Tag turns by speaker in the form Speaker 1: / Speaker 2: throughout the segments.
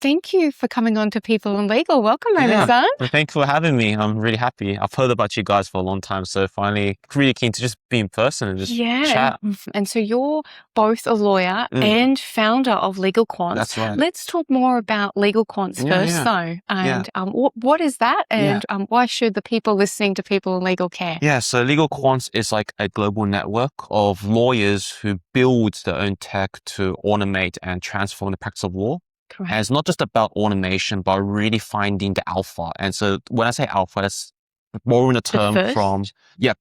Speaker 1: thank you for coming on to People and Legal. Welcome, Raymond Sun.
Speaker 2: Well, thank you for having me. I'm really happy. I've heard about you guys for a long time, so finally really keen to just be in person and just chat.
Speaker 1: And so you're both a lawyer and founder of LegalQuants.
Speaker 2: That's right.
Speaker 1: Let's talk more about LegalQuants first, though. And what is that? And why should the people listening to People and Legal care?
Speaker 2: Yeah, so LegalQuants is like a global network of lawyers who build their own tech to automate and transform the practice of law.
Speaker 1: Correct.
Speaker 2: And it's not just about automation, but really finding the alpha. And so when I say alpha, that's borrowing the term from,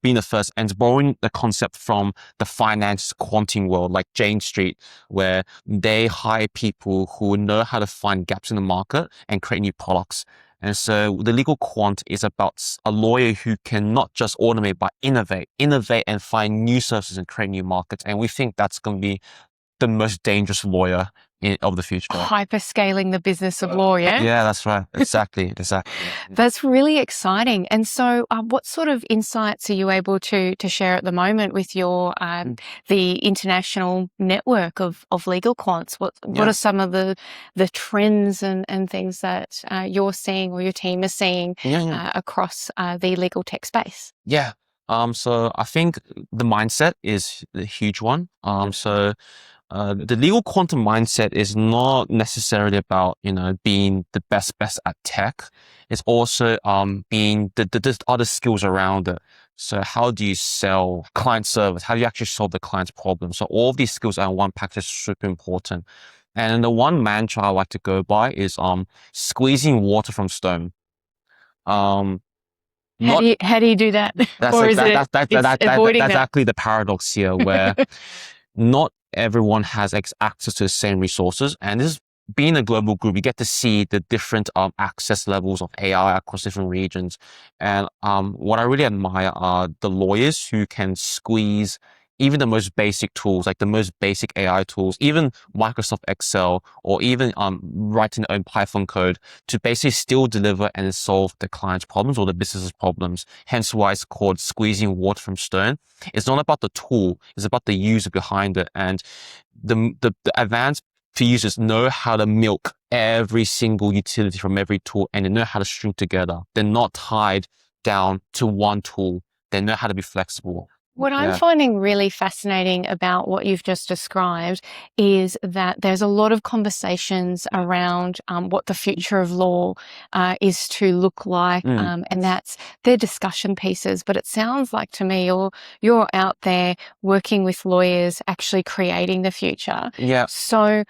Speaker 2: being the first, and borrowing the concept from the finance quanting world, like Jane Street, where they hire people who know how to find gaps in the market and create new products. And so the legal quant is about a lawyer who can not just automate, but innovate and find new services and create new markets. And we think that's going to be the most dangerous lawyer of the future.
Speaker 1: Hyperscaling the business of law, yeah?
Speaker 2: Yeah, that's right. Exactly.
Speaker 1: That's really exciting. And so what sort of insights are you able to share at the moment with your the international network of LegalQuants? What are some of the trends and things that you're seeing or your team is seeing across the legal tech space?
Speaker 2: Yeah. So I think the mindset is a huge one. The legal quantum mindset is not necessarily about, being the best at tech. It's also being the other skills around it. So how do you sell client service? How do you actually solve the client's problem? So all of these skills are in one package is super important. And the one mantra I like to go by is squeezing water from stone.
Speaker 1: How do you do that?
Speaker 2: That's actually the paradox here, where not everyone has access to the same resources. And this is, being a global group, you get to see the different access levels of AI across different regions. And what I really admire are the lawyers who can squeeze even the most basic tools, like the most basic AI tools, even Microsoft Excel, or even writing their own Python code to basically still deliver and solve the client's problems or the business's problems. Hence why it's called squeezing water from stone. It's not about the tool, it's about the user behind it. And the advanced users know how to milk every single utility from every tool, and they know how to string together. They're not tied down to one tool. They know how to be flexible.
Speaker 1: What I'm finding really fascinating about what you've just described is that there's a lot of conversations around what the future of law is to look like, and that's their discussion pieces. But it sounds like to me you're out there working with lawyers, actually creating the future.
Speaker 2: Yeah.
Speaker 1: So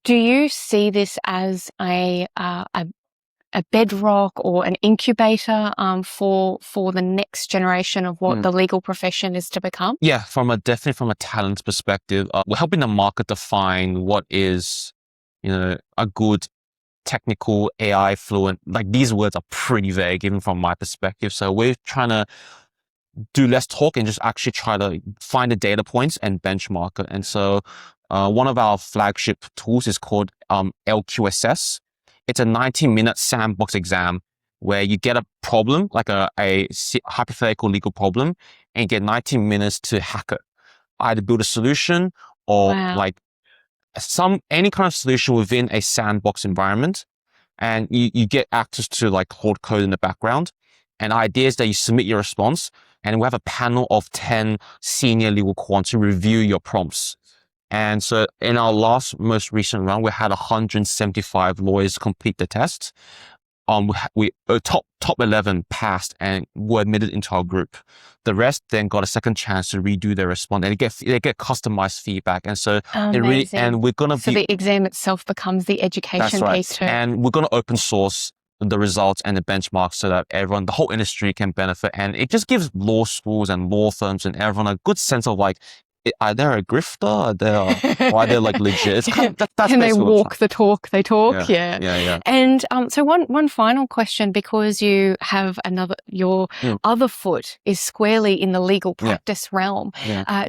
Speaker 1: do you see this as a bedrock or an incubator for the next generation of what the legal profession is to become?
Speaker 2: Yeah, definitely from a talent perspective, we're helping the market define what is, a good technical AI fluent. Like, these words are pretty vague, even from my perspective. So we're trying to do less talk and just actually try to find the data points and benchmark it. And so one of our flagship tools is called LQSS. It's a 90-minute sandbox exam where you get a problem, like a hypothetical legal problem, and you get 90 minutes to hack it. Either build a solution or like any kind of solution within a sandbox environment. And you get access to like code in the background. And the idea is that you submit your response, and we have a panel of 10 senior legal quants to review your prompts. And so in our most recent round, we had 175 lawyers complete the test. Top 11 passed and were admitted into our group. The rest then got a second chance to redo their response, and they get customized feedback. And so
Speaker 1: the exam itself becomes the education piece too.
Speaker 2: And we're gonna open source the results and the benchmarks so that the whole industry can benefit. And it just gives law schools and law firms and everyone a good sense of like, are they a grifter? Are they like legit? It's kind of, that's
Speaker 1: Can they walk the talk they talk?
Speaker 2: Yeah.
Speaker 1: And so one final question, because you have your other foot is squarely in the legal practice realm.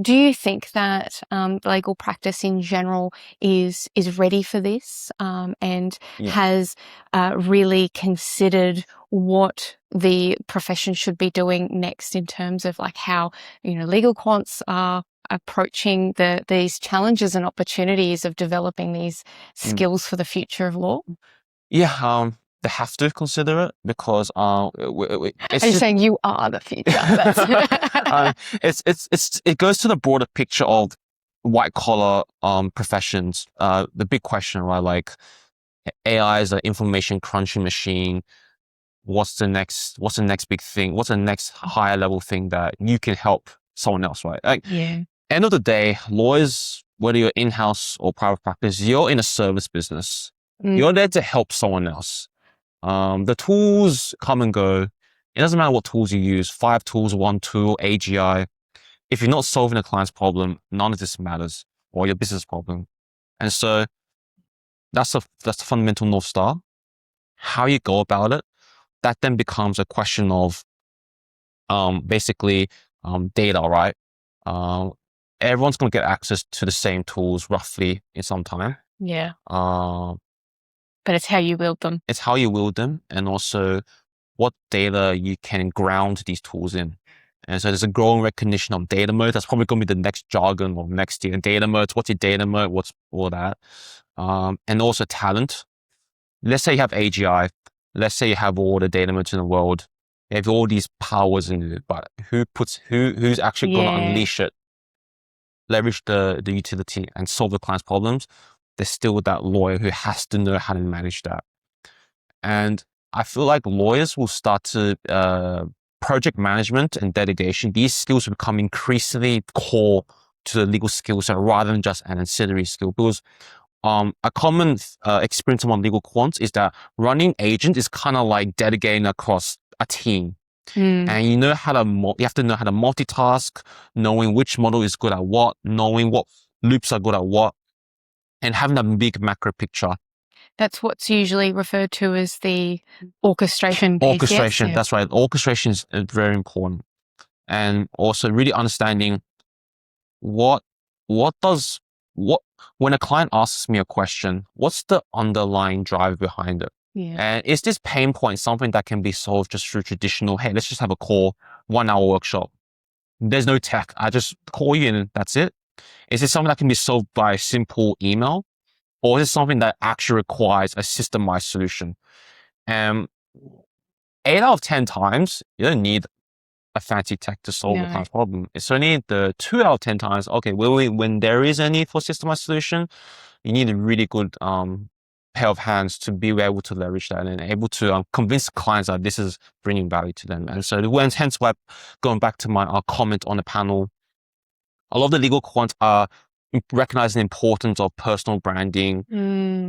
Speaker 1: Do you think that legal practice in general is ready for this and has really considered what the profession should be doing next in terms of like how legal quants are approaching these challenges and opportunities of developing these skills for the future of law?
Speaker 2: Yeah, they have to consider it because
Speaker 1: Are you saying you are the future?
Speaker 2: it goes to the broader picture of white collar professions. The big question, right? Like AI is an information crunching machine. What's the next big thing? What's the next higher level thing that you can help someone else, right? Like, end of the day, lawyers, whether you're in-house or private practice, you're in a service business. You're there to help someone else. The tools come and go. It doesn't matter what tools you use, 5 tools, 1 tool, AGI. If you're not solving a client's problem, none of this matters, or your business problem. And so that's the fundamental North Star. How you go about it, that then becomes a question of basically data, right? Everyone's going to get access to the same tools roughly in some time.
Speaker 1: Yeah. But it's how you wield them.
Speaker 2: It's how you wield them, and also what data you can ground these tools in. And so there's a growing recognition of data modes. That's probably going to be the next jargon of next year. Data modes, what's your data mode? What's all that? And also talent. Let's say you have AGI. Let's say you have all the data modes in the world. You have all these powers in it, but who's actually going to unleash it, leverage the utility and solve the client's problems? There's still that lawyer who has to know how to manage that. And I feel like lawyers will start to, project management and delegation, these skills will become increasingly core to the legal skill set rather than just an ancillary skill. Because a common experience among legal quants is that running agent is kind of like delegating across a team. And you have to know how to multitask, knowing which model is good at what, knowing what loops are good at what, and having a big macro picture.
Speaker 1: That's what's usually referred to as the orchestration piece.
Speaker 2: Orchestration, that's right. Orchestration is very important. And also really understanding when a client asks me a question, what's the underlying drive behind it? And is this pain point something that can be solved just through traditional, hey, let's just have a call, 1-hour workshop. There's no tech. I just call you and that's it. Is it something that can be solved by a simple email? Or is it something that actually requires a systemized solution? 8 out of 10 times, you don't need a fancy tech to solve the client's problem. It's only the 2 out of 10 times, okay, when there is a need for systemized solution, you need a really good pair of hands to be able to leverage that and able to convince clients that this is bringing value to them. And so hence why, going back to my comment on the panel, a lot of the legal quants are recognizing the importance of personal branding,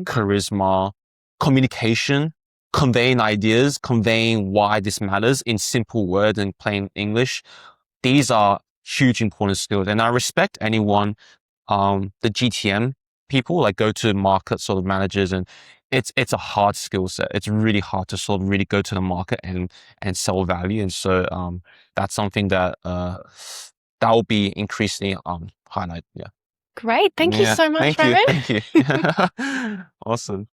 Speaker 2: charisma, communication, conveying ideas, conveying why this matters in simple words and plain English. These are huge important skills. And I respect anyone, the GTM people, like go-to-market sort of managers, and it's a hard skill set. It's really hard to sort of really go to the market and sell value. And so that's something that that will be increasingly highlighted. Yeah.
Speaker 1: Great. Thank you so much,
Speaker 2: Raymond.
Speaker 1: Thank you.
Speaker 2: Awesome.